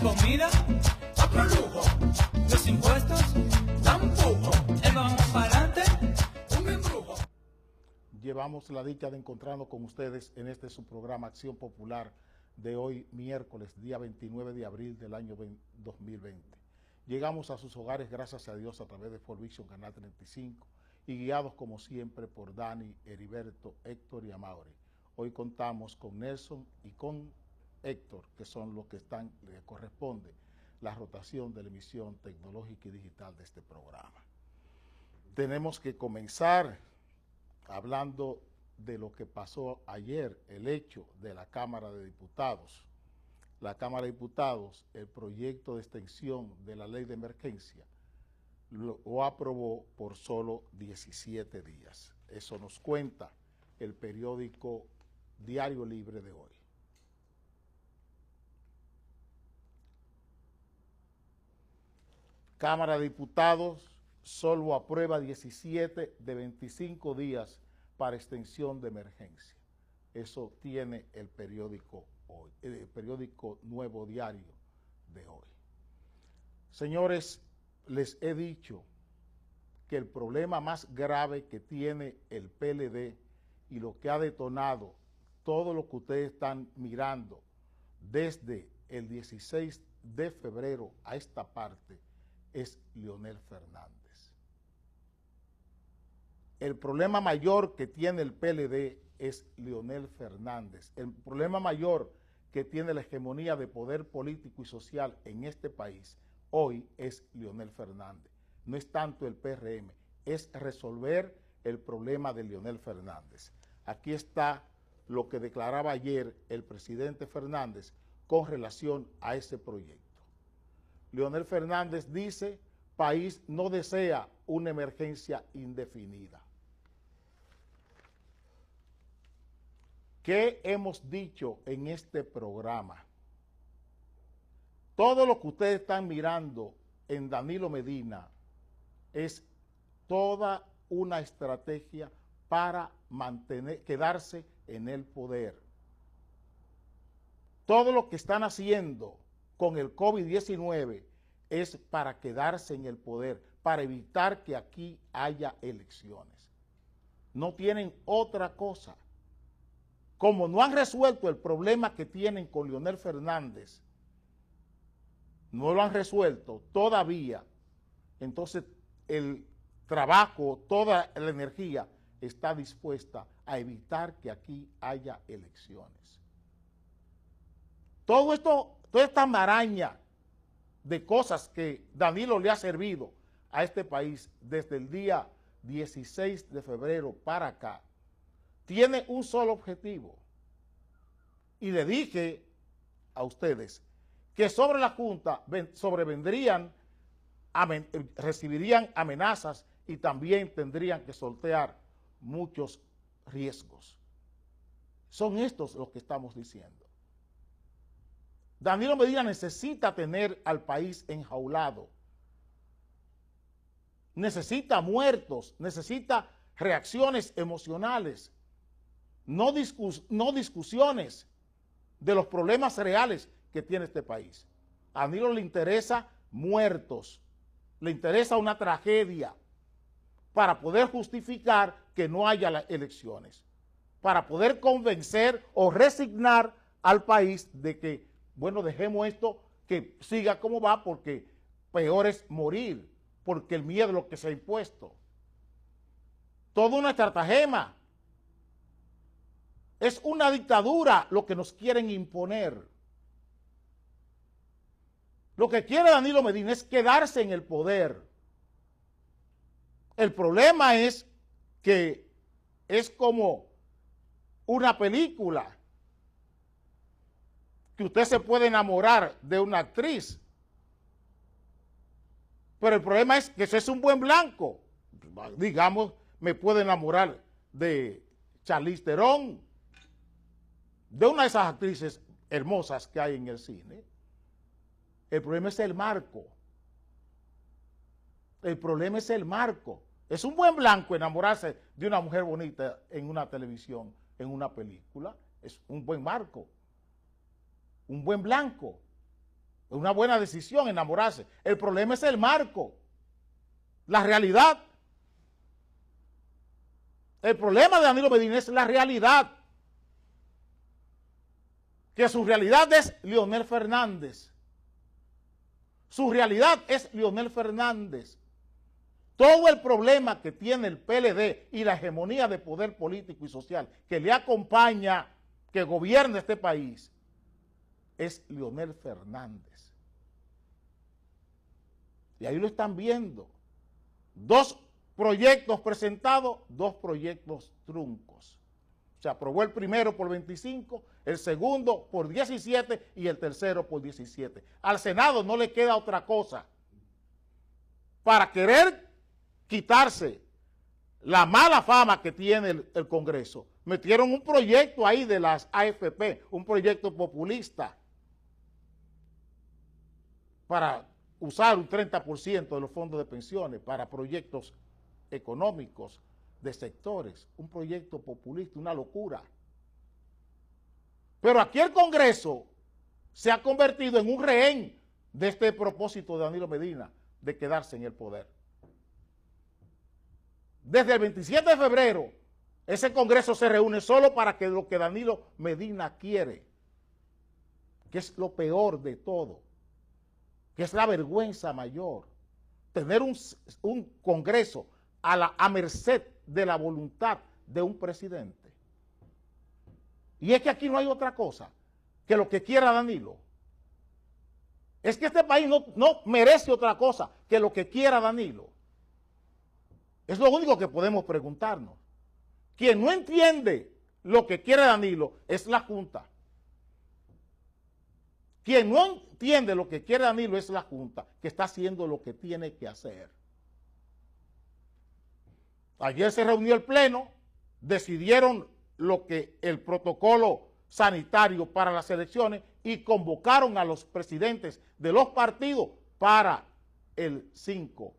comida, otro lujo. Los impuestos, tampoco. Vamos para adelante, un embrujo. Llevamos la dicha de encontrarnos con ustedes en este su programa Acción Popular de hoy, miércoles, día 29 de abril del año 2020. Llegamos a sus hogares, gracias a Dios, a través de Forvision Canal 35 y guiados como siempre por Dani, Heriberto, Héctor y Amaury. Hoy contamos con Nelson y con Héctor, que son los que le corresponde la rotación de la emisión tecnológica y digital de este programa. Tenemos que comenzar hablando de lo que pasó ayer, el hecho de la Cámara de Diputados. La Cámara de Diputados, el proyecto de extensión de la ley de emergencia, lo aprobó por solo 17 días. Eso nos cuenta el periódico Diario Libre de hoy. Cámara de Diputados solo aprueba 17 de 25 días para extensión de emergencia. Eso tiene el periódico hoy, el periódico Nuevo Diario de hoy. Señores, les he dicho que el problema más grave que tiene el PLD y lo que ha detonado todo lo que ustedes están mirando desde el 16 de febrero a esta parte es Leonel Fernández. El problema mayor que tiene el PLD es Leonel Fernández. El problema mayor que tiene la hegemonía de poder político y social en este país hoy es Leonel Fernández. No es tanto el PRM, es resolver el problema de Leonel Fernández. Aquí está lo que declaraba ayer el presidente Fernández con relación a ese proyecto. Leonel Fernández dice: país no desea una emergencia indefinida. ¿Qué hemos dicho en este programa? Todo lo que ustedes están mirando en Danilo Medina es toda una estrategia para quedarse en el poder. Todo lo que están haciendo con el COVID-19 es para quedarse en el poder, para evitar que aquí haya elecciones. No tienen otra cosa. Como no han resuelto el problema que tienen con Leonel Fernández, no lo han resuelto todavía, entonces el trabajo, toda la energía está dispuesta a evitar que aquí haya elecciones. Todo esto, toda esta maraña de cosas que Danilo le ha servido a este país desde el día 16 de febrero para acá, tiene un solo objetivo. Y le dije a ustedes que sobre la Junta recibirían amenazas y también tendrían que sortear muchos riesgos. Son estos los que estamos diciendo. Danilo Medina necesita tener al país enjaulado. Necesita muertos, necesita reacciones emocionales, no discusiones de los problemas reales que tiene este país. A Danilo le interesa muertos, le interesa una tragedia para poder justificar que no haya las elecciones, para poder convencer o resignar al país de que, bueno, dejemos esto que siga como va porque peor es morir, porque el miedo es lo que se ha impuesto. Toda una estratagema. Es una dictadura lo que nos quieren imponer. Lo que quiere Danilo Medina es quedarse en el poder. El problema es que es como una película que usted se puede enamorar de una actriz, pero el problema es que ese es un buen blanco. Digamos, me puedo enamorar de Charlize Theron, de una de esas actrices hermosas que hay en el cine. El problema es el marco. El problema es el marco. Es un buen blanco enamorarse de una mujer bonita en una televisión, en una película. Es un buen marco. Un buen blanco. Es una buena decisión enamorarse. El problema es el marco, la realidad. El problema de Danilo Medina es la realidad. Que su realidad es Leonel Fernández. Su realidad es Leonel Fernández. Todo el problema que tiene el PLD y la hegemonía de poder político y social que le acompaña, que gobierna este país, es Leonel Fernández. Y ahí lo están viendo. 2 proyectos presentados, 2 proyectos truncos. Se aprobó el primero por 25, el segundo por 17 y el tercero por 17. Al Senado no le queda otra cosa para querer quitarse la mala fama que tiene el Congreso. Metieron un proyecto ahí de las AFP, un proyecto populista, para usar un 30% de los fondos de pensiones para proyectos económicos de sectores, un proyecto populista, una locura. Pero aquí el Congreso se ha convertido en un rehén de este propósito de Danilo Medina de quedarse en el poder. Desde el 27 de febrero, ese Congreso se reúne solo para que lo que Danilo Medina quiere, que es lo peor de todo, que es la vergüenza mayor, tener un Congreso a merced de la voluntad de un presidente. Y es que aquí no hay otra cosa que lo que quiera Danilo. Es que este país no merece otra cosa que lo que quiera Danilo. Es lo único que podemos preguntarnos. Quien no entiende lo que quiere Danilo es la Junta. Quien no entiende lo que quiere Danilo es la Junta, que está haciendo lo que tiene que hacer. Ayer se reunió el Pleno, decidieron lo que el protocolo sanitario para las elecciones y convocaron a los presidentes de los partidos para el 5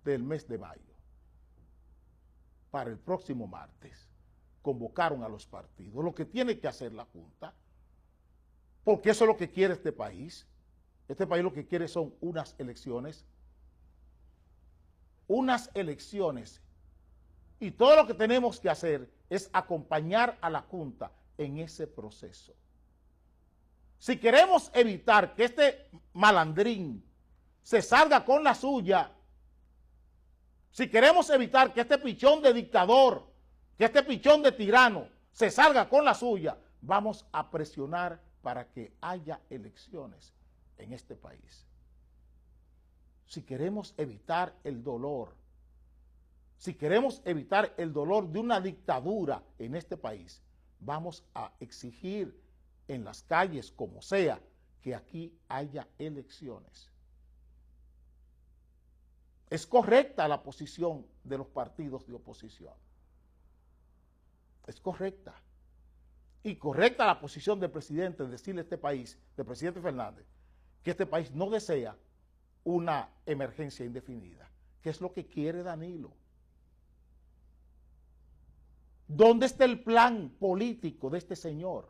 del mes de mayo. Para el próximo martes convocaron a los partidos, lo que tiene que hacer la Junta, porque eso es lo que quiere este país. Este país lo que quiere son unas elecciones. Unas elecciones. Y todo lo que tenemos que hacer es acompañar a la Junta en ese proceso. Si queremos evitar que este malandrín se salga con la suya, si queremos evitar que este pichón de dictador, que este pichón de tirano se salga con la suya, vamos a presionar para que haya elecciones en este país. Si queremos evitar el dolor, si queremos evitar el dolor de una dictadura en este país, vamos a exigir en las calles, como sea, que aquí haya elecciones. Es correcta la posición de los partidos de oposición. Es correcta. Y correcta la posición del presidente, decirle a este país, del presidente Fernández, que este país no desea una emergencia indefinida, que es lo que quiere Danilo. ¿Dónde está el plan político de este señor?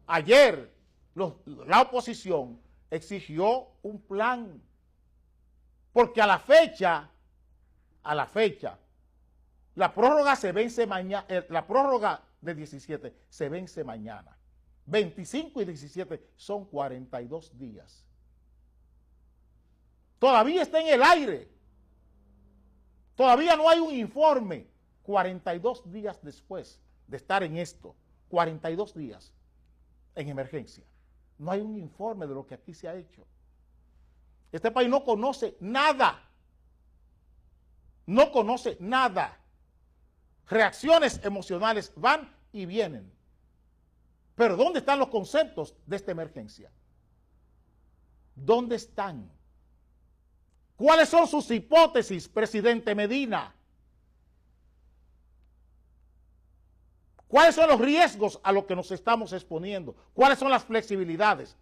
Ayer la oposición exigió un plan, porque a la fecha, la prórroga se vence mañana, la prórroga de 17 se vence mañana. 25 y 17 son 42 días. Todavía está en el aire. Todavía no hay un informe. 42 días después de estar en esto, 42 días en emergencia. No hay un informe de lo que aquí se ha hecho. Este país no conoce nada. No conoce nada. Reacciones emocionales van y vienen. Pero ¿dónde están los conceptos de esta emergencia? ¿Dónde están? ¿Cuáles son sus hipótesis, presidente Medina? ¿Cuáles son los riesgos a los que nos estamos exponiendo? ¿Cuáles son las flexibilidades?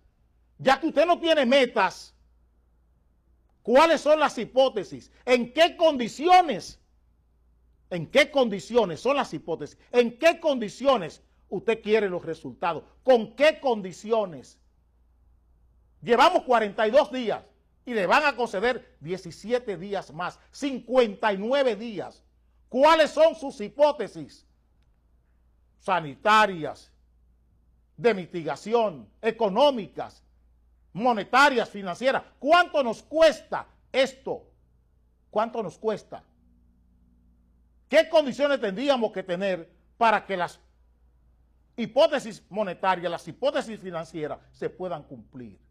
Ya que usted no tiene metas, ¿cuáles son las hipótesis? ¿En qué condiciones? ¿En qué condiciones son las hipótesis? ¿En qué condiciones usted quiere los resultados? ¿Con qué condiciones? Llevamos 42 días y le van a conceder 17 días más, 59 días. ¿Cuáles son sus hipótesis sanitarias, de mitigación, económicas, monetarias, financieras? ¿Cuánto nos cuesta esto? ¿Cuánto nos cuesta? ¿Qué condiciones tendríamos que tener para que las hipótesis monetarias, las hipótesis financieras se puedan cumplir?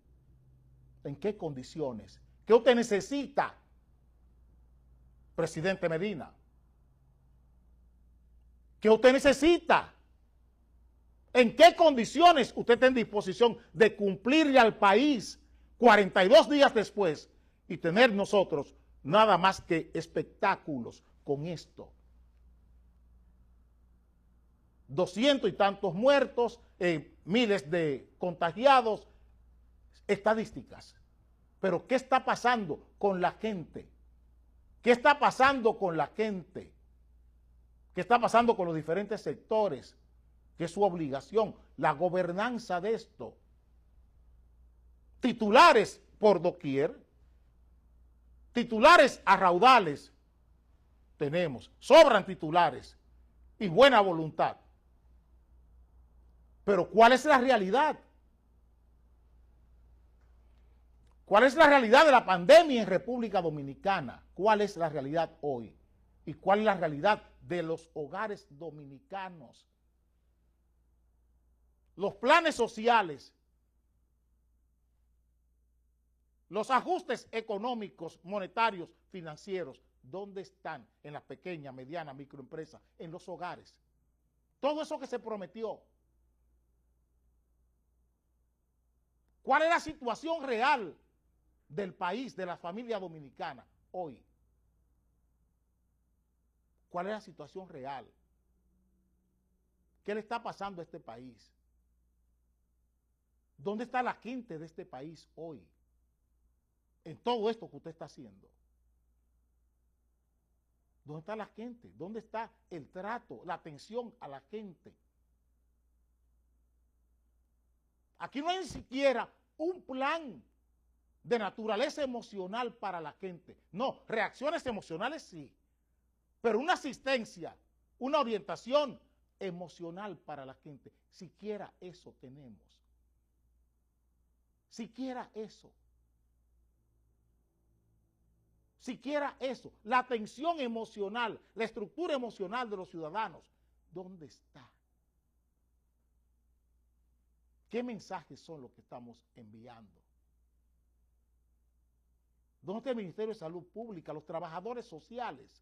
¿En qué condiciones? ¿Qué usted necesita, presidente Medina? ¿Qué usted necesita? ¿En qué condiciones usted está en disposición de cumplirle al país 42 días después y tener nosotros nada más que espectáculos con esto? 200 y tantos muertos, miles de contagiados, estadísticas. Pero ¿qué está pasando con la gente? ¿Qué está pasando con la gente? ¿Qué está pasando con los diferentes sectores? Que es su obligación, la gobernanza de esto. Titulares por doquier, titulares a raudales tenemos, sobran titulares y buena voluntad. Pero ¿cuál es la realidad? ¿Cuál es la realidad de la pandemia en República Dominicana? ¿Cuál es la realidad hoy? ¿Y cuál es la realidad de los hogares dominicanos? Los planes sociales, los ajustes económicos, monetarios, financieros, ¿dónde están? En las pequeñas, medianas, microempresas, en los hogares. Todo eso que se prometió. ¿Cuál es la situación real del país, de la familia dominicana hoy? ¿Cuál es la situación real? ¿Qué le está pasando a este país? ¿Dónde está la gente de este país hoy? En todo esto que usted está haciendo. ¿Dónde está la gente? ¿Dónde está el trato, la atención a la gente? Aquí no hay ni siquiera un plan de naturaleza emocional para la gente. No, reacciones emocionales sí, pero una asistencia, una orientación emocional para la gente, siquiera eso tenemos. Siquiera eso. Siquiera eso. La atención emocional, la estructura emocional de los ciudadanos, ¿dónde está? ¿Qué mensajes son los que estamos enviando? ¿Dónde está el Ministerio de Salud Pública, los trabajadores sociales?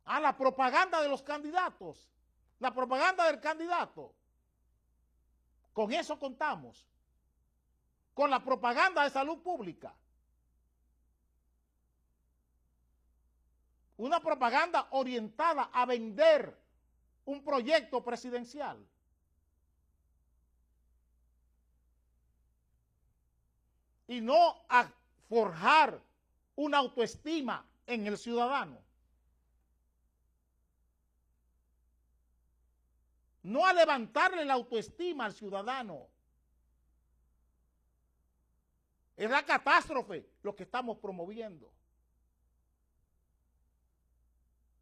Ah, la propaganda de los candidatos, la propaganda del candidato. Con eso contamos. Con la propaganda de salud pública. Una propaganda orientada a vender un proyecto presidencial. Y no a forjar una autoestima en el ciudadano. No a levantarle la autoestima al ciudadano. Es la catástrofe lo que estamos promoviendo.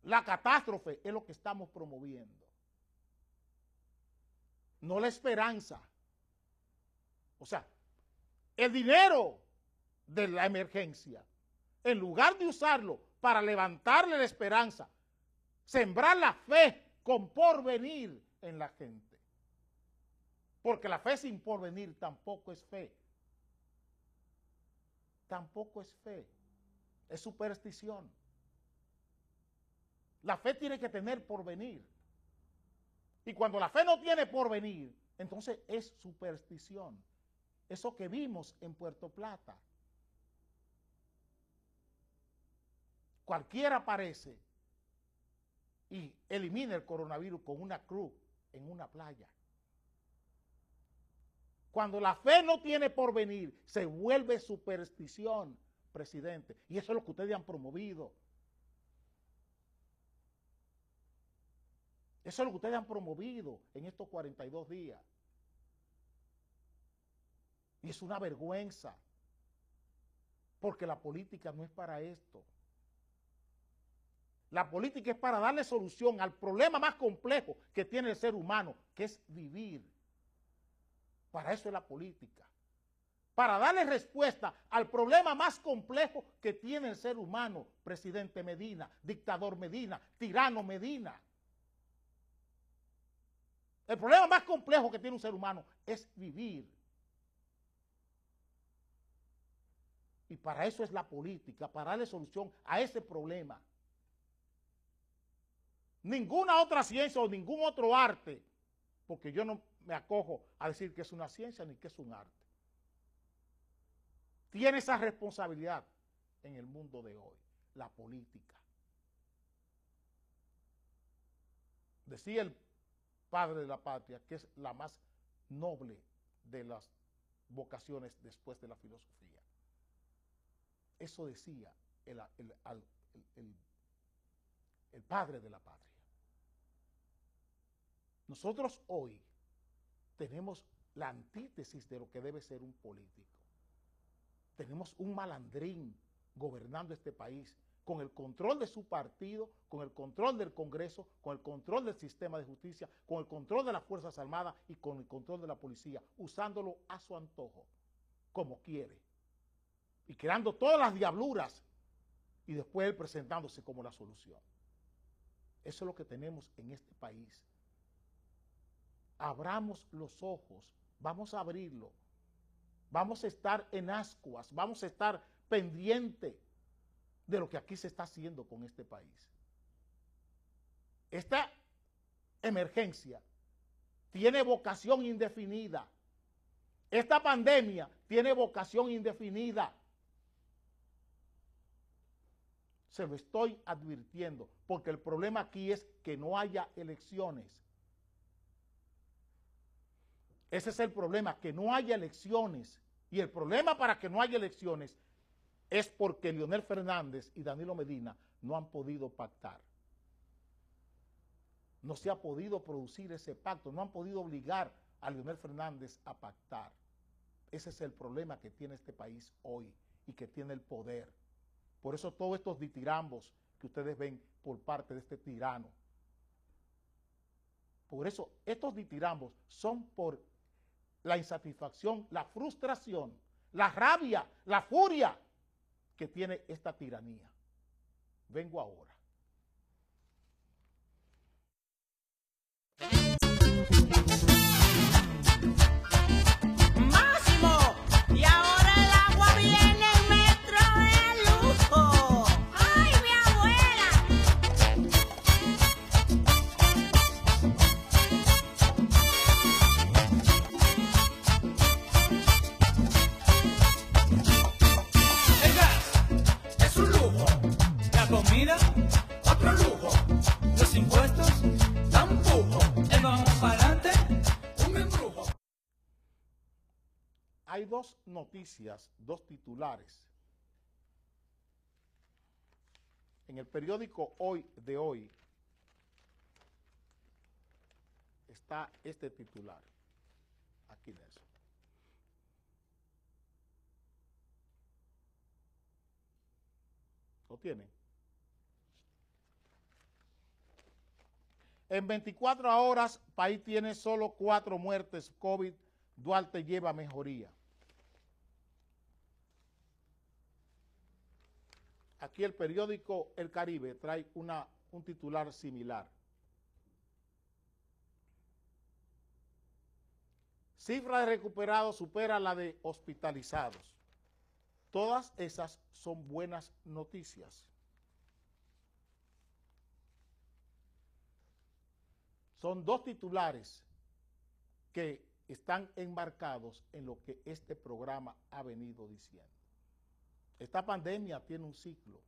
La catástrofe es lo que estamos promoviendo. No la esperanza. O sea, el dinero de la emergencia, en lugar de usarlo para levantarle la esperanza, sembrar la fe con porvenir en la gente. Porque la fe sin porvenir tampoco es fe. Tampoco es fe. Es superstición. La fe tiene que tener porvenir. Y cuando la fe no tiene porvenir, entonces es superstición. Eso que vimos en Puerto Plata. Cualquiera aparece y elimina el coronavirus con una cruz en una playa. Cuando la fe no tiene porvenir, se vuelve superstición, presidente. Y eso es lo que ustedes han promovido. Eso es lo que ustedes han promovido en estos 42 días. Y es una vergüenza, porque la política no es para esto. La política es para darle solución al problema más complejo que tiene el ser humano, que es vivir. Para eso es la política. Para darle respuesta al problema más complejo que tiene el ser humano, presidente Medina, dictador Medina, tirano Medina. El problema más complejo que tiene un ser humano es vivir. Y para eso es la política, para darle solución a ese problema. Ninguna otra ciencia o ningún otro arte, porque yo no me acojo a decir que es una ciencia ni que es un arte, tiene esa responsabilidad en el mundo de hoy, la política. Decía el padre de la patria que es la más noble de las vocaciones después de la filosofía. Eso decía el padre de la patria. Nosotros hoy tenemos la antítesis de lo que debe ser un político. Tenemos un malandrín gobernando este país con el control de su partido, con el control del Congreso, con el control del sistema de justicia, con el control de las Fuerzas Armadas y con el control de la policía, usándolo a su antojo, como quiere, y creando todas las diabluras, y después él presentándose como la solución. Eso es lo que tenemos en este país. Abramos los ojos, vamos a abrirlo, vamos a estar en ascuas, vamos a estar pendientes de lo que aquí se está haciendo con este país. Esta emergencia tiene vocación indefinida. Esta pandemia tiene vocación indefinida. Se lo estoy advirtiendo, porque el problema aquí es que no haya elecciones. Ese es el problema, que no haya elecciones. Y el problema para que no haya elecciones es porque Leonel Fernández y Danilo Medina no han podido pactar. No se ha podido producir ese pacto, no han podido obligar a Leonel Fernández a pactar. Ese es el problema que tiene este país hoy y que tiene el poder. Por eso todos estos ditirambos que ustedes ven por parte de este tirano. Por eso estos ditirambos son por la insatisfacción, la frustración, la rabia, la furia que tiene esta tiranía. Vengo ahora. Máximo, y ahora el agua viene en metro de lujo. ¡Ay, mi abuela! El gas es un lujo, la comida otro lujo, los impuestos tampoco, el vamos para adelante, un embrujo. Hay dos noticias, dos titulares. En el periódico Hoy de hoy está este titular. Aquí, Nelson. ¿Lo tienen? En 24 horas, país tiene solo 4 muertes COVID. Duarte lleva mejoría. Aquí el periódico El Caribe trae un titular similar. Cifra de recuperados supera la de hospitalizados. Todas esas son buenas noticias. Son dos titulares que están enmarcados en lo que este programa ha venido diciendo. Esta pandemia tiene un ciclo.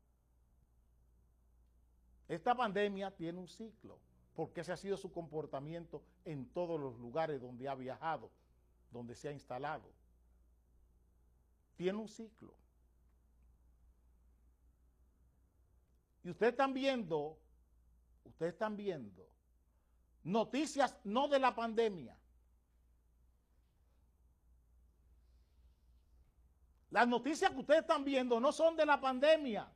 Esta pandemia tiene un ciclo, porque ese ha sido su comportamiento en todos los lugares donde ha viajado, donde se ha instalado. Tiene un ciclo. Y ustedes están viendo noticias no de la pandemia, Las noticias que ustedes están viendo no son de la pandemia,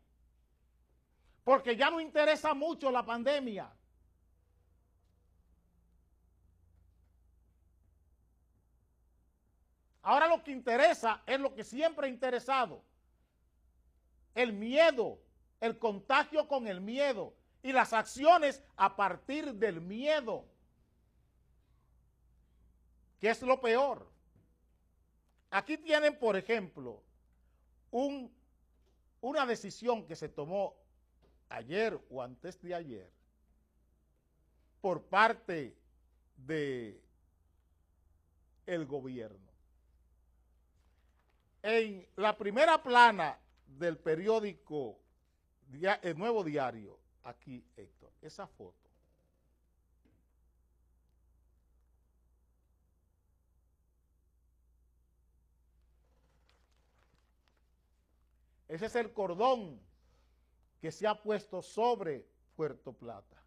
porque ya no interesa mucho la pandemia. Ahora lo que interesa es lo que siempre ha interesado: el miedo, el contagio con el miedo y las acciones a partir del miedo, que es lo peor. Aquí tienen, por ejemplo, una decisión que se tomó ayer o antes de ayer por parte del gobierno. En la primera plana del periódico El Nuevo Diario, aquí, Héctor, esa foto. Ese es el cordón que se ha puesto sobre Puerto Plata.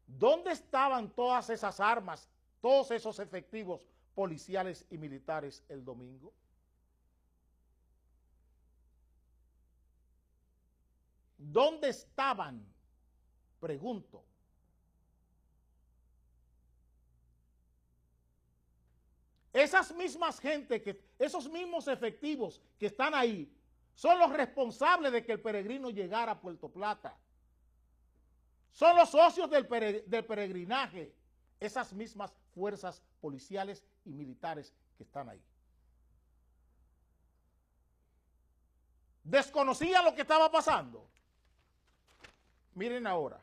¿Dónde estaban todas esas armas, todos esos efectivos policiales y militares el domingo? ¿Dónde estaban? Pregunto. Esas mismas gente, esos mismos efectivos que están ahí, son los responsables de que el peregrino llegara a Puerto Plata. Son los socios del peregrinaje, esas mismas fuerzas policiales y militares que están ahí. ¿Desconocían lo que estaba pasando? Miren ahora.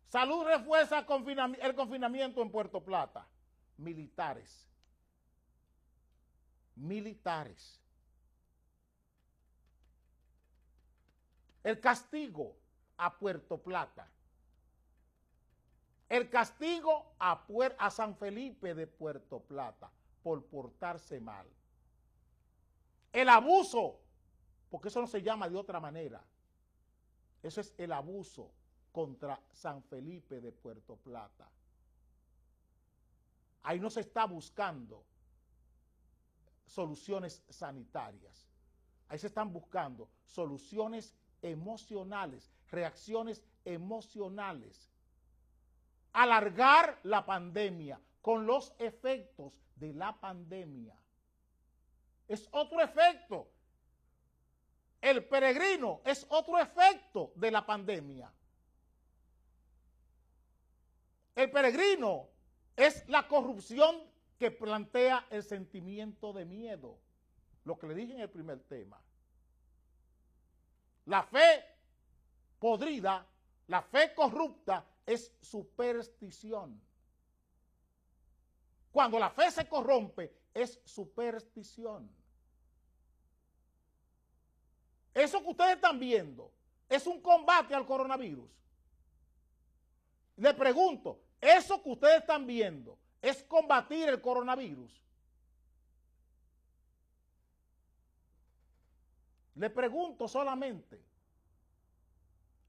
Salud refuerza el confinamiento en Puerto Plata. Militares. Militares. El castigo a Puerto Plata. El castigo a San Felipe de Puerto Plata por portarse mal. El abuso, porque eso no se llama de otra manera. Eso es el abuso contra San Felipe de Puerto Plata. Ahí no se está buscando soluciones sanitarias. Ahí se están buscando soluciones emocionales, reacciones emocionales. Alargar la pandemia con los efectos de la pandemia. Es otro efecto. El peregrino es otro efecto de la pandemia. El peregrino es la corrupción que plantea el sentimiento de miedo. Lo que le dije en el primer tema. La fe podrida, la fe corrupta es superstición. Cuando la fe se corrompe, es superstición. Eso que ustedes están viendo es un combate al coronavirus. Le pregunto, ¿eso que ustedes están viendo es combatir el coronavirus? Le pregunto solamente,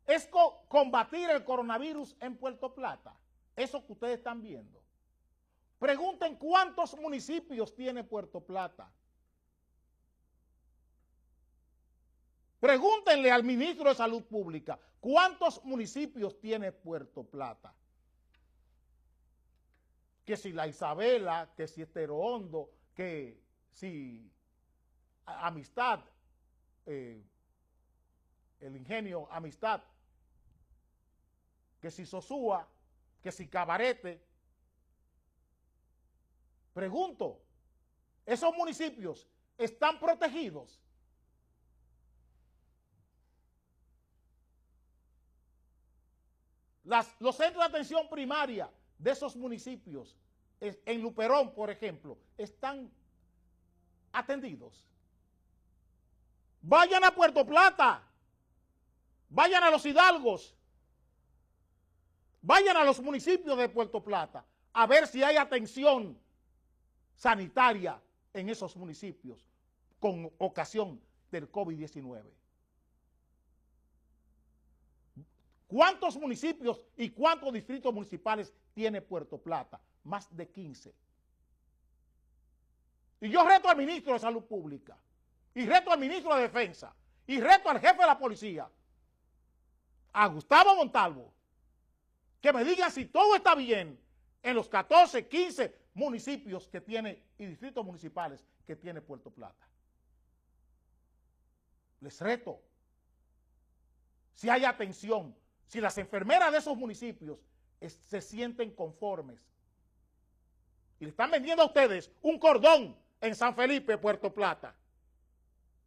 ¿es combatir el coronavirus en Puerto Plata? Eso que ustedes están viendo. Pregunten cuántos municipios tiene Puerto Plata. Pregúntenle al ministro de Salud Pública cuántos municipios tiene Puerto Plata. Que si La Isabela, que si Estero Hondo, que si Amistad, el Ingenio Amistad, que si Sosúa, que si Cabarete. Pregunto, ¿esos municipios están protegidos? Los centros de atención primaria de esos municipios, en Luperón, por ejemplo, están atendidos. Vayan a Puerto Plata, vayan a los Hidalgos, vayan a los municipios de Puerto Plata, a ver si hay atención sanitaria en esos municipios con ocasión del COVID-19. ¿Cuántos municipios y cuántos distritos municipales tiene Puerto Plata? Más de 15. Y yo reto al ministro de Salud Pública, y reto al ministro de Defensa, y reto al jefe de la policía, a Gustavo Montalvo, que me digan si todo está bien en los 14, 15 municipios que tiene y distritos municipales que tiene Puerto Plata. Les reto. Si hay atención, si las enfermeras de esos municipios se sienten conformes y le están vendiendo a ustedes un cordón en San Felipe, Puerto Plata.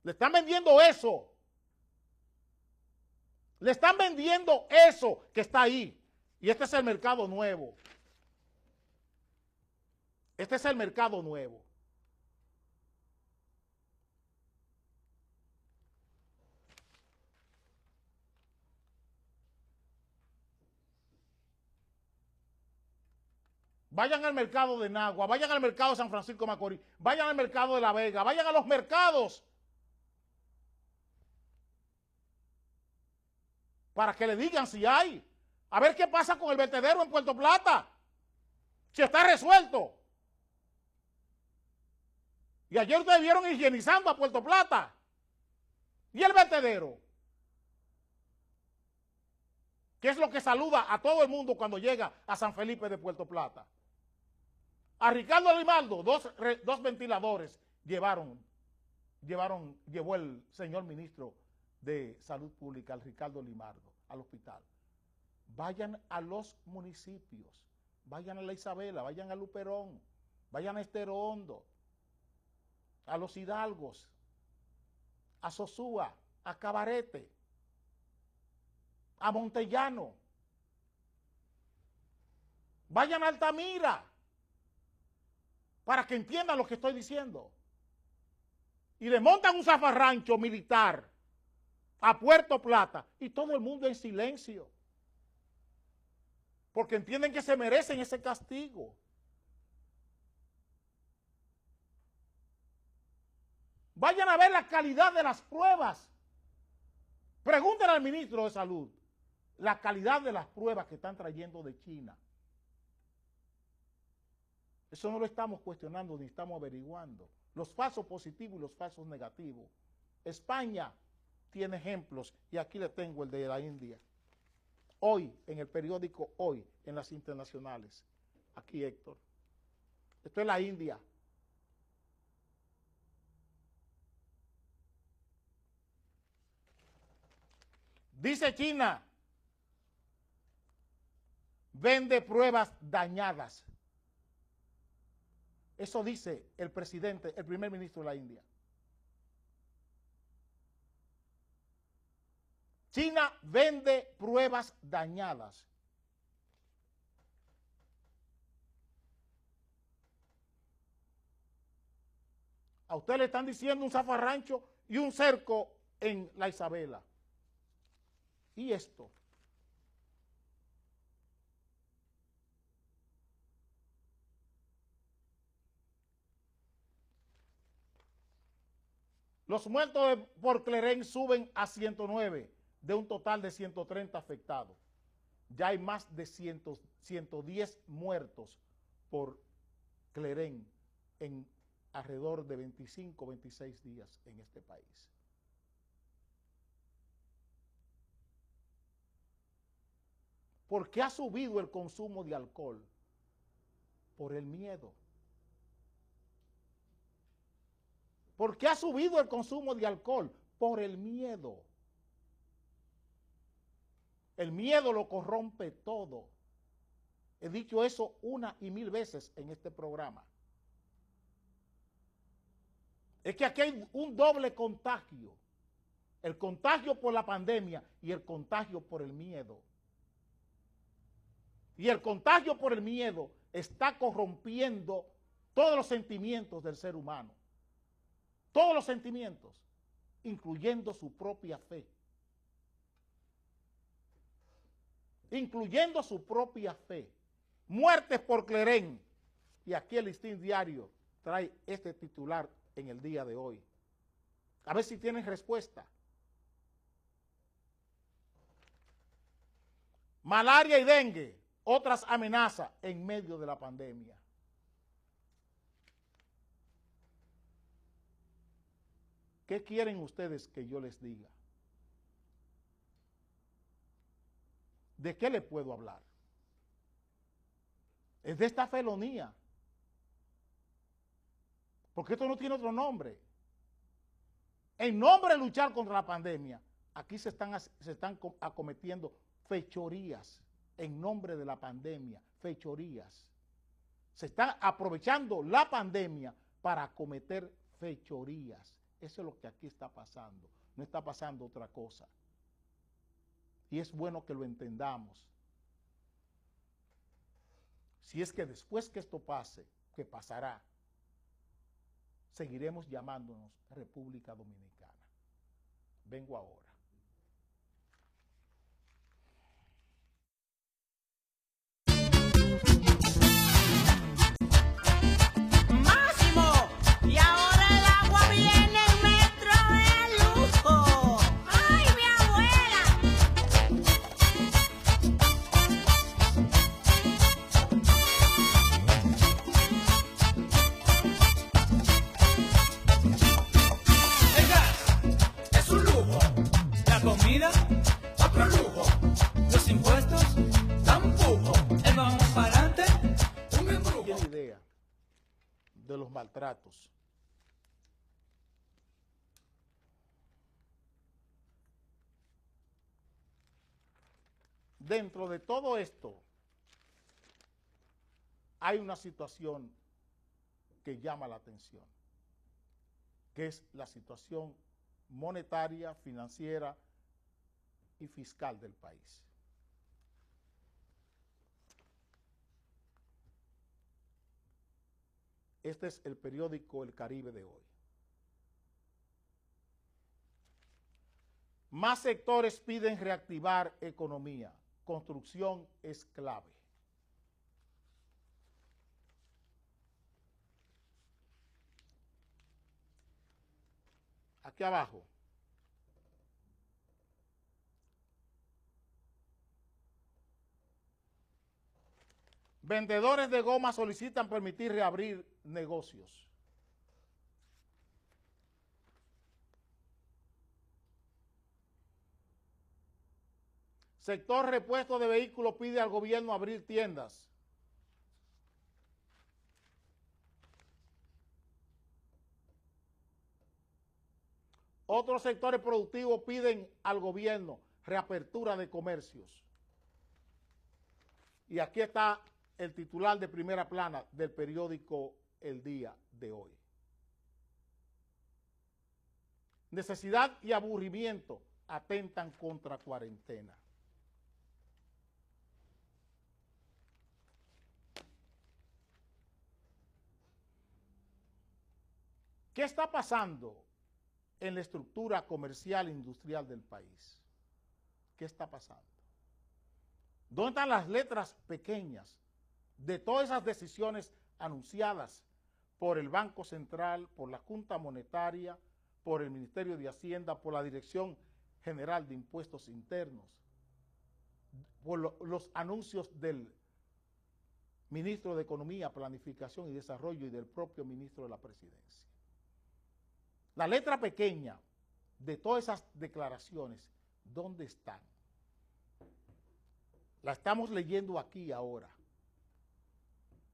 Le están vendiendo eso. Le están vendiendo eso que está ahí. Y este es el mercado nuevo. Este es el mercado nuevo. Vayan al mercado de Nagua, vayan al mercado de San Francisco de Macorís, vayan al mercado de La Vega, vayan a los mercados para que le digan si hay. A ver qué pasa con el vertedero en Puerto Plata, si está resuelto. Y ayer ustedes vieron higienizando a Puerto Plata. ¿Y el vertedero? ¿Qué es lo que saluda a todo el mundo cuando llega a San Felipe de Puerto Plata? A Ricardo Limardo, dos ventiladores llevó el señor ministro de Salud Pública, al Ricardo Limardo, al hospital. Vayan a los municipios, vayan a La Isabela, vayan a Luperón, vayan a Estero Hondo, a Los Hidalgos, a Sosúa, a Cabarete, a Montellano, vayan a Altamira, para que entiendan lo que estoy diciendo. Y le montan un zafarrancho militar a Puerto Plata y todo el mundo en silencio. Porque entienden que se merecen ese castigo. Vayan a ver la calidad de las pruebas. Pregúntenle al ministro de Salud la calidad de las pruebas que están trayendo de China. Eso no lo estamos cuestionando ni estamos averiguando. Los falsos positivos y los falsos negativos. España tiene ejemplos y aquí le tengo el de la India. Hoy, en el periódico Hoy, en las internacionales. Aquí, Héctor. Esto es la India. Dice China, vende pruebas dañadas. Eso dice el presidente, el primer ministro de la India. China vende pruebas dañadas. A usted le están diciendo un zafarrancho y un cerco en La Isabela. ¿Y esto? Los muertos por Clerén suben a 109, de un total de 130 afectados. Ya hay más de 110 muertos por Clerén en alrededor de 25, 26 días en este país. ¿Por qué ha subido el consumo de alcohol? Por el miedo. ¿Por qué ha subido el consumo de alcohol? Por el miedo. El miedo lo corrompe todo. He dicho eso una y mil veces en este programa. Es que aquí hay un doble contagio. El contagio por la pandemia y el contagio por el miedo. Y el contagio por el miedo está corrompiendo todos los sentimientos del ser humano. Todos los sentimientos, incluyendo su propia fe. Incluyendo su propia fe. Muertes por Clerén. Y aquí el Listín Diario trae este titular en el día de hoy. A ver si tienen respuesta. malaria y dengue, otras amenazas en medio de la pandemia. ¿Qué quieren ustedes que yo les diga? ¿De qué les puedo hablar? Es de esta felonía. Porque esto no tiene otro nombre. En nombre de luchar contra la pandemia, aquí se están acometiendo fechorías en nombre de la pandemia, fechorías. Se están aprovechando la pandemia para acometer fechorías. Eso es lo que aquí está pasando. No está pasando otra cosa. Y es bueno que lo entendamos. Si es que después que esto pase, que pasará, seguiremos llamándonos República Dominicana. Vengo ahora. Máximo, y ahora el agua viene en metro de lujo. ¡Ay, mi abuela! El gas es un lujo, la comida otro lujo, los impuestos tampoco, el vamos para adelante un embrujo. Tiene idea de los maltratos. Dentro de todo esto hay una situación que llama la atención, que es la situación monetaria, financiera y fiscal del país. Este es el periódico El Caribe de hoy. Más sectores piden reactivar economía. Construcción es clave. Aquí abajo. Vendedores de goma solicitan permitir reabrir negocios. Sector repuesto de vehículos pide al gobierno abrir tiendas. Otros sectores productivos piden al gobierno reapertura de comercios. Y aquí está el titular de primera plana del periódico El Día de hoy. Necesidad y aburrimiento atentan contra cuarentena. ¿Qué está pasando en la estructura comercial e industrial del país? ¿Qué está pasando? ¿Dónde están las letras pequeñas de todas esas decisiones anunciadas por el Banco Central, por la Junta Monetaria, por el Ministerio de Hacienda, por la Dirección General de Impuestos Internos, por los anuncios del Ministro de Economía, Planificación y Desarrollo y del propio Ministro de la Presidencia? La letra pequeña de todas esas declaraciones, ¿dónde están? La estamos leyendo aquí ahora.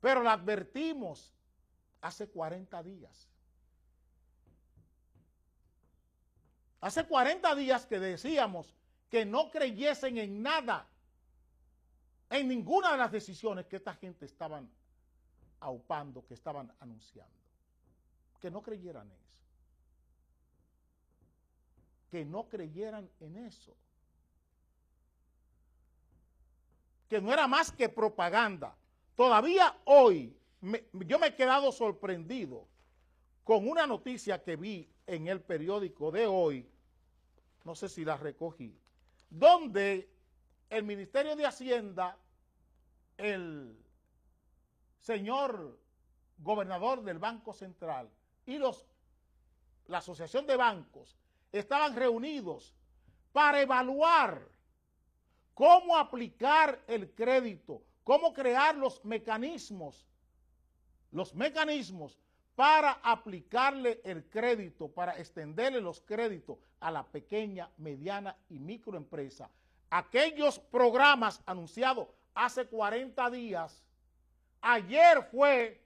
Pero la advertimos hace 40 días. Hace 40 días que decíamos que no creyesen en nada, en ninguna de las decisiones que esta gente estaban aupando, que estaban anunciando. Que no creyeran en eso. Que no creyeran en eso. Que no era más que propaganda. Todavía hoy yo me he quedado sorprendido con una noticia que vi en el periódico de hoy, no sé si la recogí, donde el Ministerio de Hacienda, el señor gobernador del Banco Central y la Asociación de Bancos estaban reunidos para evaluar cómo aplicar el crédito, cómo crear los mecanismos para aplicarle el crédito, para extenderle los créditos a la pequeña, mediana y microempresa. Aquellos programas anunciados hace 40 días, ayer fue,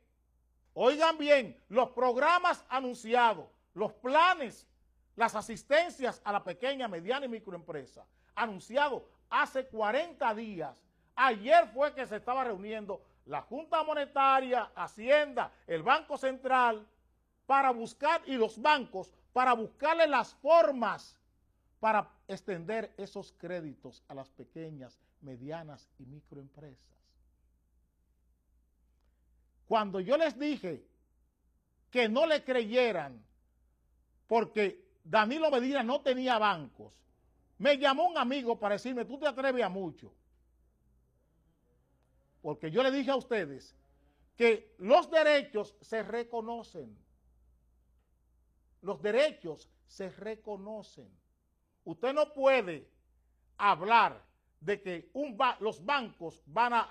oigan bien, los programas anunciados, los planes, las asistencias a la pequeña, mediana y microempresa, anunciados hace 40 días, ayer fue que se estaba reuniendo la Junta Monetaria, Hacienda, el Banco Central, para buscar, y los bancos, para buscarle las formas para extender esos créditos a las pequeñas, medianas y microempresas. Cuando yo les dije que no le creyeran porque Danilo Medina no tenía bancos, me llamó un amigo para decirme, tú te atreves a mucho. Porque yo le dije a ustedes que los derechos se reconocen. Los derechos se reconocen. Usted no puede hablar de que los bancos van a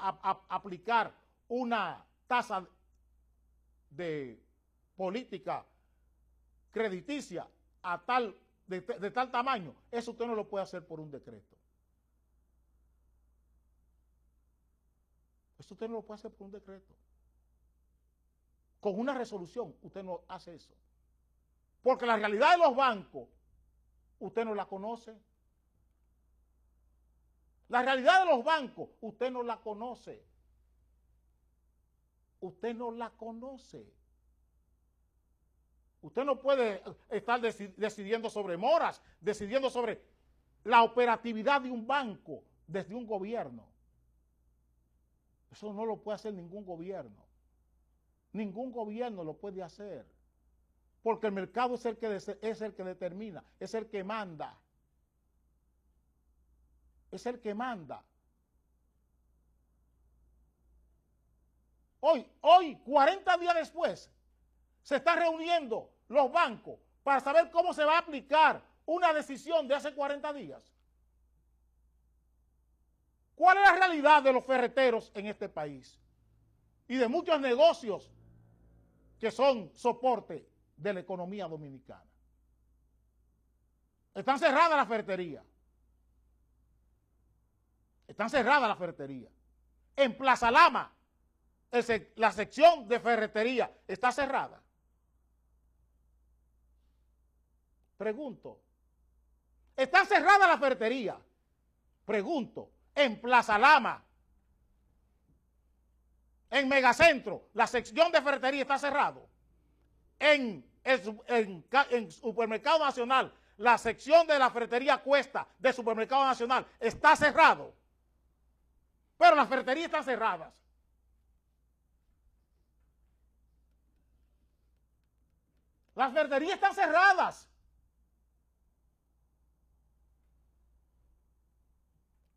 aplicar una tasa de política crediticia de tal tamaño. Eso usted no lo puede hacer por un decreto. Eso usted no lo puede hacer por un decreto. Con una resolución usted no hace eso. Porque la realidad de los bancos, usted no la conoce. La realidad de los bancos, usted no la conoce. Usted no la conoce. Usted no puede estar decidiendo sobre moras, decidiendo sobre la operatividad de un banco desde un gobierno. Eso no lo puede hacer ningún gobierno. Ningún gobierno lo puede hacer. Porque el mercado es el que determina, es el que manda. Es el que manda. Hoy, 40 días después, se están reuniendo los bancos para saber cómo se va a aplicar una decisión de hace 40 días. ¿Cuál es la realidad de los ferreteros en este país? Y de muchos negocios que son soporte de la economía dominicana. Están cerradas las ferreterías. Están cerradas las ferreterías. En Plaza Lama, la sección de ferretería está cerrada. Pregunto, ¿está cerrada la ferretería? Pregunto, en Plaza Lama, en Megacentro, la sección de ferretería está cerrado. En Supermercado Nacional, la sección de la ferretería Cuesta del Supermercado Nacional está cerrado. Pero las ferreterías están cerradas. Las ferreterías están cerradas.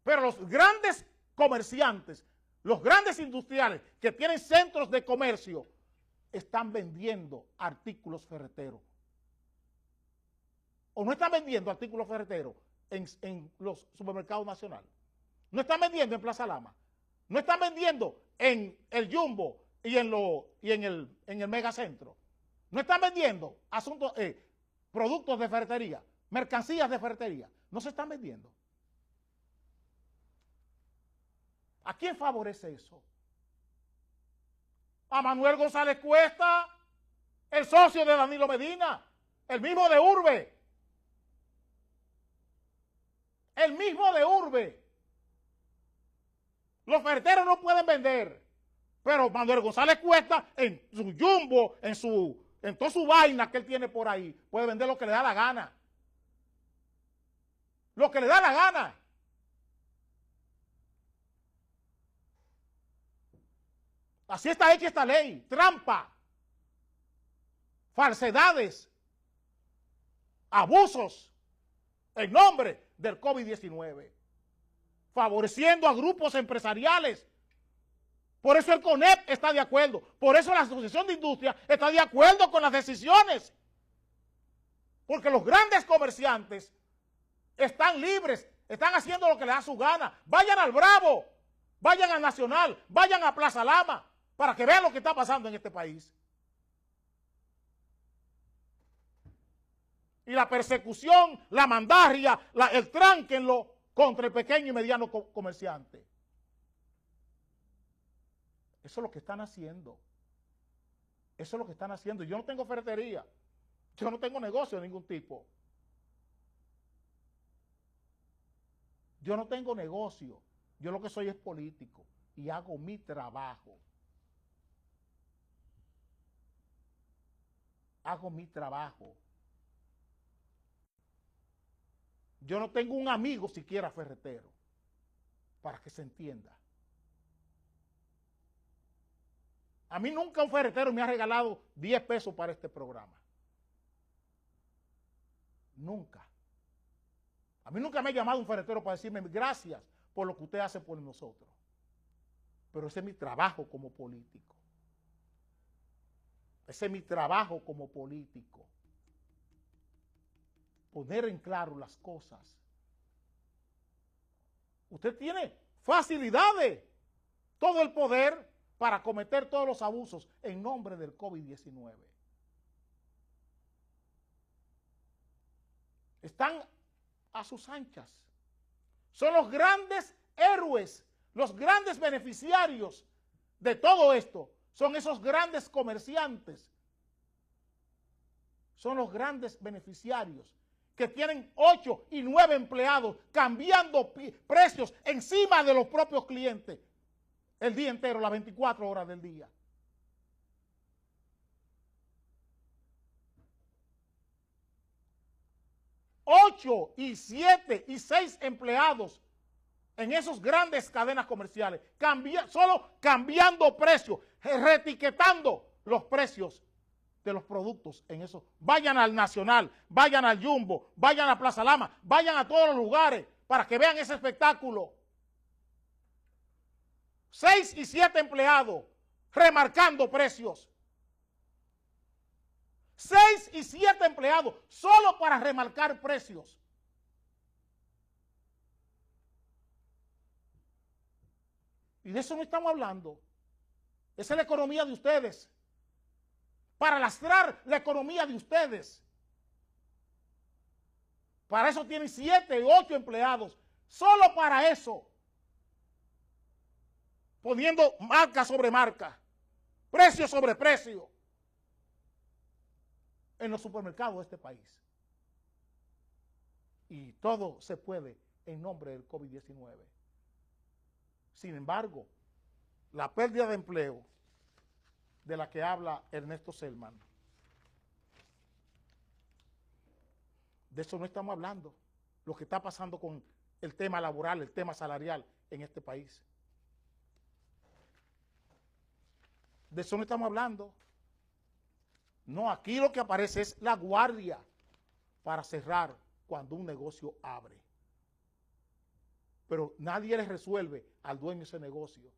Pero los grandes comerciantes, los grandes industriales que tienen centros de comercio, están vendiendo artículos ferreteros. O no están vendiendo artículos ferreteros en los supermercados nacionales. No están vendiendo en Plaza Lama. No están vendiendo en el Jumbo y en el Megacentro. No están vendiendo productos de ferretería, mercancías de ferretería. No se están vendiendo. ¿A quién favorece eso? A Manuel González Cuesta, el socio de Danilo Medina, el mismo de Urbe. El mismo de Urbe. Los ferreteros no pueden vender, pero Manuel González Cuesta en su Jumbo, en toda su vaina que él tiene por ahí, puede vender lo que le da la gana. Lo que le da la gana. Así está hecha esta ley. Trampa, falsedades, abusos en nombre del COVID-19, favoreciendo a grupos empresariales. Por eso el CONEP está de acuerdo. Por eso la Asociación de Industria está de acuerdo con las decisiones. Porque los grandes comerciantes están libres Están haciendo lo que les da su gana. Vayan al Bravo, vayan al Nacional, vayan a Plaza Lama, para que vean lo que está pasando en este país. Y la persecución, la mandarria, el tránquenlo contra el pequeño y mediano comerciante. Eso es lo que están haciendo. Eso es lo que están haciendo. Yo no tengo ferretería. Yo no tengo negocio de ningún tipo. Yo no tengo negocio. Yo lo que soy es político y hago mi trabajo. Hago mi trabajo. Yo no tengo un amigo siquiera ferretero, para que se entienda. A mí nunca un ferretero me ha regalado 10 pesos para este programa. Nunca. A mí nunca me ha llamado un ferretero para decirme gracias por lo que usted hace por nosotros. Pero ese es mi trabajo como político. Ese es mi trabajo como político. Poner en claro las cosas. Usted tiene facilidades, todo el poder para cometer todos los abusos en nombre del COVID-19. Están a sus anchas. Son los grandes héroes, los grandes beneficiarios de todo esto. Son esos grandes comerciantes. Son los grandes beneficiarios que tienen 8 y 9 empleados cambiando precios encima de los propios clientes el día entero, las 24 horas del día. Ocho y 7 y 6 empleados en esas grandes cadenas comerciales, solo cambiando precios, reetiquetando los precios de los productos en eso. Vayan al Nacional, vayan al Jumbo, vayan a Plaza Lama, vayan a todos los lugares para que vean ese espectáculo. 6 y 7 empleados remarcando precios. 6 y 7 empleados solo para remarcar precios. Y de eso no estamos hablando. Esa es la economía de ustedes. Para lastrar la economía de ustedes. Para eso tienen 7 u 8 empleados. Solo para eso. Poniendo marca sobre marca. Precio sobre precio. En los supermercados de este país. Y todo se puede en nombre del COVID-19. Sin embargo, la pérdida de empleo de la que habla Ernesto Selman, de eso no estamos hablando. Lo que está pasando con el tema laboral, el tema salarial en este país. De eso no estamos hablando. No, aquí lo que aparece es la guardia para cerrar cuando un negocio abre. Pero nadie le resuelve al dueño de ese negocio.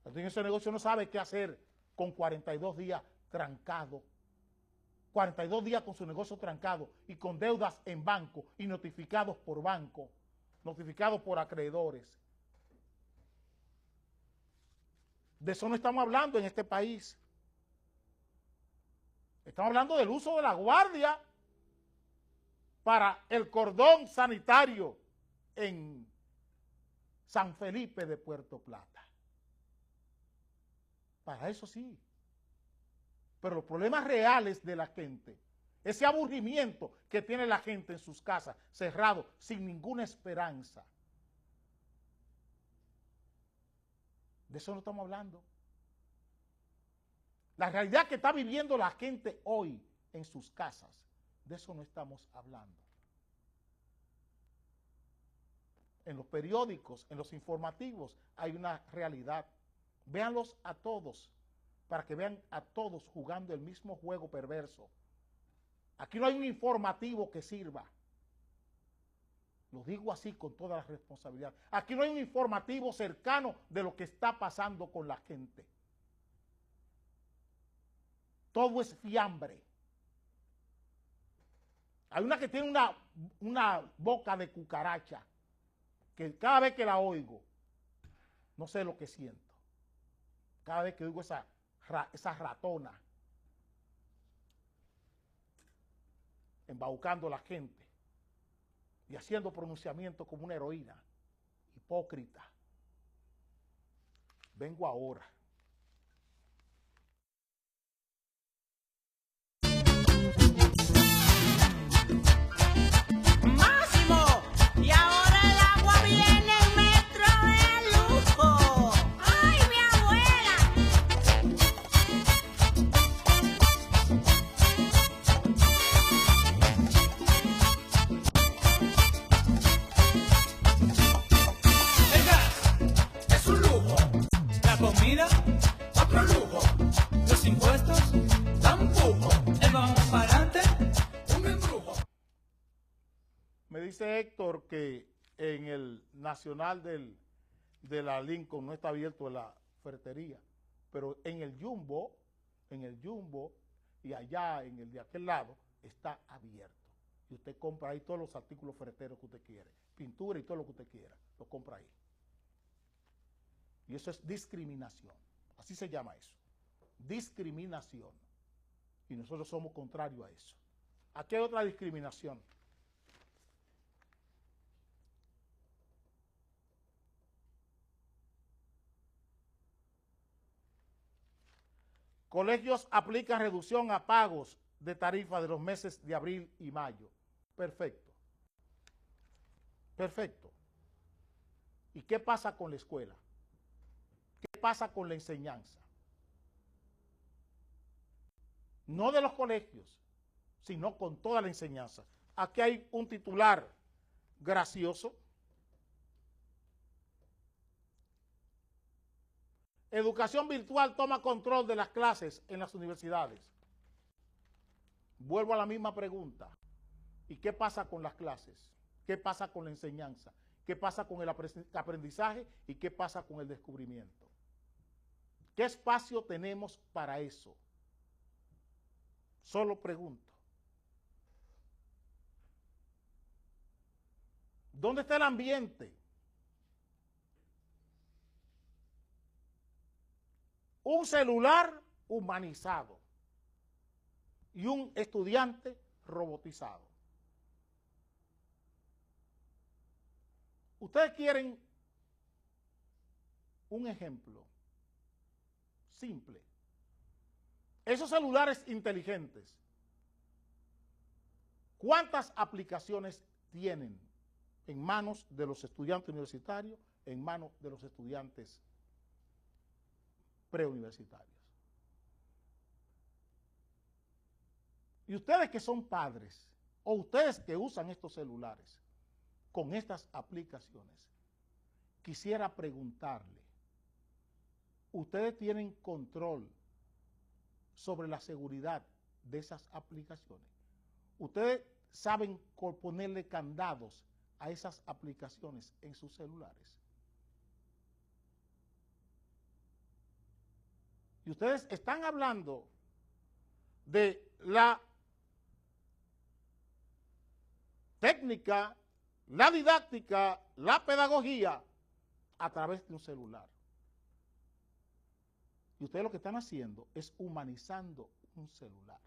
El dueño de ese negocio no sabe qué hacer con 42 días trancado. 42 días con su negocio trancado y con deudas en banco y notificados por banco, notificados por acreedores. De eso no estamos hablando en este país. Estamos hablando del uso de la guardia para el cordón sanitario en San Felipe de Puerto Plata. Para eso sí. Pero los problemas reales de la gente, ese aburrimiento que tiene la gente en sus casas, cerrados, sin ninguna esperanza. De eso no estamos hablando. La realidad que está viviendo la gente hoy en sus casas, de eso no estamos hablando. En los periódicos, en los informativos, hay una realidad. Véanlos a todos, para que vean a todos jugando el mismo juego perverso. Aquí no hay un informativo que sirva. Lo digo así con toda la responsabilidad. Aquí no hay un informativo cercano de lo que está pasando con la gente. Todo es fiambre. Hay una que tiene una boca de cucaracha. que cada vez que la oigo, no sé lo que siento. Cada vez que oigo esa ratona embaucando a la gente y haciendo pronunciamientos como una heroína, hipócrita. Vengo ahora. Máximo, y ahora el agua viene en metro de lujo. ¡Ay, mi abuela! El gas es un lujo, la comida otro lujo, los impuestos tampoco, el vamos para adelante, un embrujo. Me dice Héctor que en el Nacional de la Lincoln no está abierto la ferretería, pero en el Jumbo y allá en el de aquel lado está abierto. Y usted compra ahí todos los artículos ferreteros que usted quiere, pintura y todo lo que usted quiera, lo compra ahí. Y eso es discriminación, así se llama eso, discriminación. Y nosotros somos contrarios a eso. Aquí hay otra discriminación. Colegios aplican reducción a pagos de tarifa de los meses de abril y mayo. Perfecto. Perfecto. ¿Y qué pasa con la escuela? ¿Qué pasa con la enseñanza? No de los colegios, sino con toda la enseñanza. Aquí hay un titular gracioso. Educación virtual toma control de las clases en las universidades. Vuelvo a la misma pregunta. ¿Y qué pasa con las clases? ¿Qué pasa con la enseñanza? ¿Qué pasa con el aprendizaje? ¿Y qué pasa con el descubrimiento? ¿Qué espacio tenemos para eso? Solo pregunto. ¿Dónde está el ambiente? Un celular humanizado y un estudiante robotizado. Ustedes quieren un ejemplo simple. Esos celulares inteligentes, ¿cuántas aplicaciones tienen en manos de los estudiantes universitarios, en manos de los estudiantes preuniversitarios? Y ustedes que son padres, o ustedes que usan estos celulares con estas aplicaciones, quisiera preguntarle, ¿ustedes tienen control sobre la seguridad de esas aplicaciones? ¿Ustedes saben ponerle candados a esas aplicaciones en sus celulares? Y ustedes están hablando de la técnica, la didáctica, la pedagogía a través de un celular. Y ustedes lo que están haciendo es humanizando un celular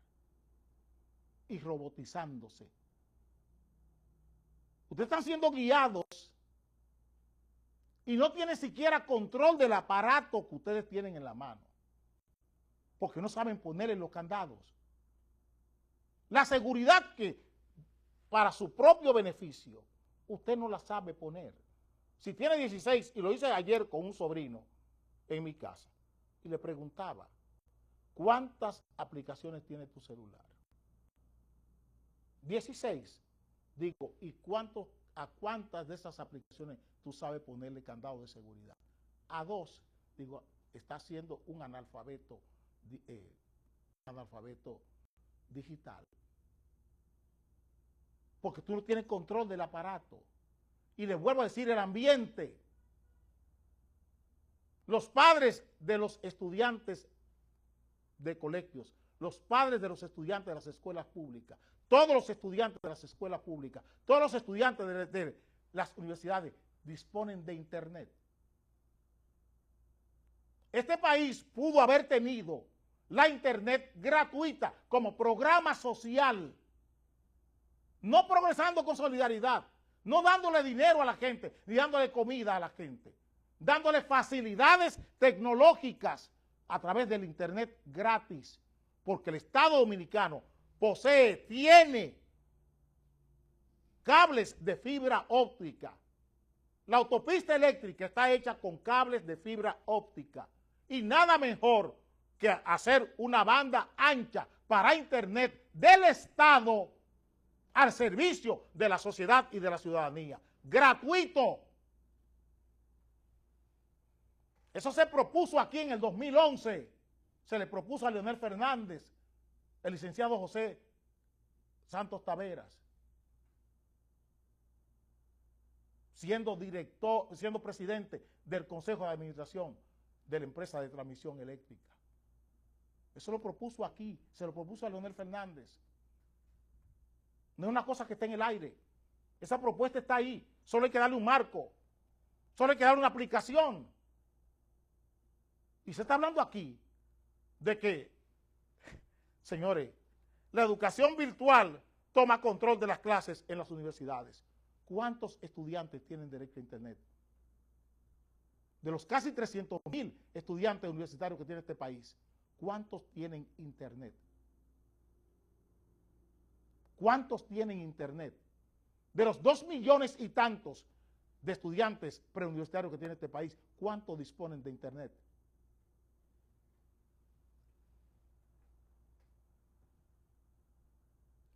y robotizándose. Ustedes están siendo guiados y no tienen siquiera control del aparato que ustedes tienen en la mano, porque no saben ponerle los candados. La seguridad que para su propio beneficio, usted no la sabe poner. Si tiene 16, y lo hice ayer con un sobrino en mi casa, y le preguntaba, ¿cuántas aplicaciones tiene tu celular? 16. Digo, ¿y a cuántas de esas aplicaciones tú sabes ponerle candado de seguridad? A 2. Digo, está siendo un analfabeto digital. Porque tú no tienes control del aparato. Y les vuelvo a decir, el ambiente. Los padres de los estudiantes de colegios, los padres de los estudiantes de las escuelas públicas, todos los estudiantes de las escuelas públicas, todos los estudiantes de las universidades, disponen de internet. Este país pudo haber tenido la internet gratuita como programa social, no progresando con solidaridad, no dándole dinero a la gente, ni dándole comida a la gente, dándole facilidades tecnológicas a través del internet gratis, porque el Estado Dominicano tiene cables de fibra óptica. La autopista eléctrica está hecha con cables de fibra óptica y nada mejor que hacer una banda ancha para internet del Estado al servicio de la sociedad y de la ciudadanía. Gratuito. Eso se propuso aquí en el 2011. Se le propuso a Leonel Fernández, el licenciado José Santos Taveras, siendo presidente del Consejo de Administración de la empresa de transmisión eléctrica. Eso lo propuso aquí, se lo propuso a Leonel Fernández. No es una cosa que está en el aire. Esa propuesta está ahí. Solo hay que darle un marco. Solo hay que darle una aplicación. Y se está hablando aquí de que, señores, la educación virtual toma control de las clases en las universidades. ¿Cuántos estudiantes tienen derecho a internet? De los casi 300,000 estudiantes universitarios que tiene este país, ¿cuántos tienen internet? ¿Cuántos tienen internet? De los 2 millones y tantos de estudiantes preuniversitarios que tiene este país, ¿cuántos disponen de internet?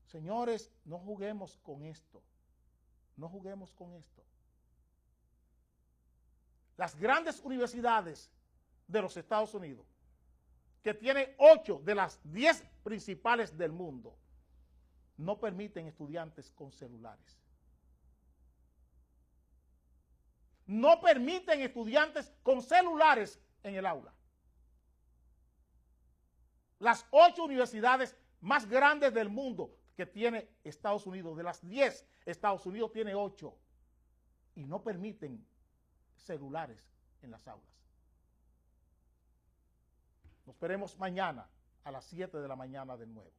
Señores, no juguemos con esto. No juguemos con esto. Las grandes universidades de los Estados Unidos, que tienen 8 de las 10 principales del mundo, no permiten estudiantes con celulares. No permiten estudiantes con celulares en el aula. Las 8 universidades más grandes del mundo que tiene Estados Unidos, de las 10, Estados Unidos tiene 8 y no permiten celulares en las aulas. Nos veremos mañana a las 7 de la mañana de nuevo.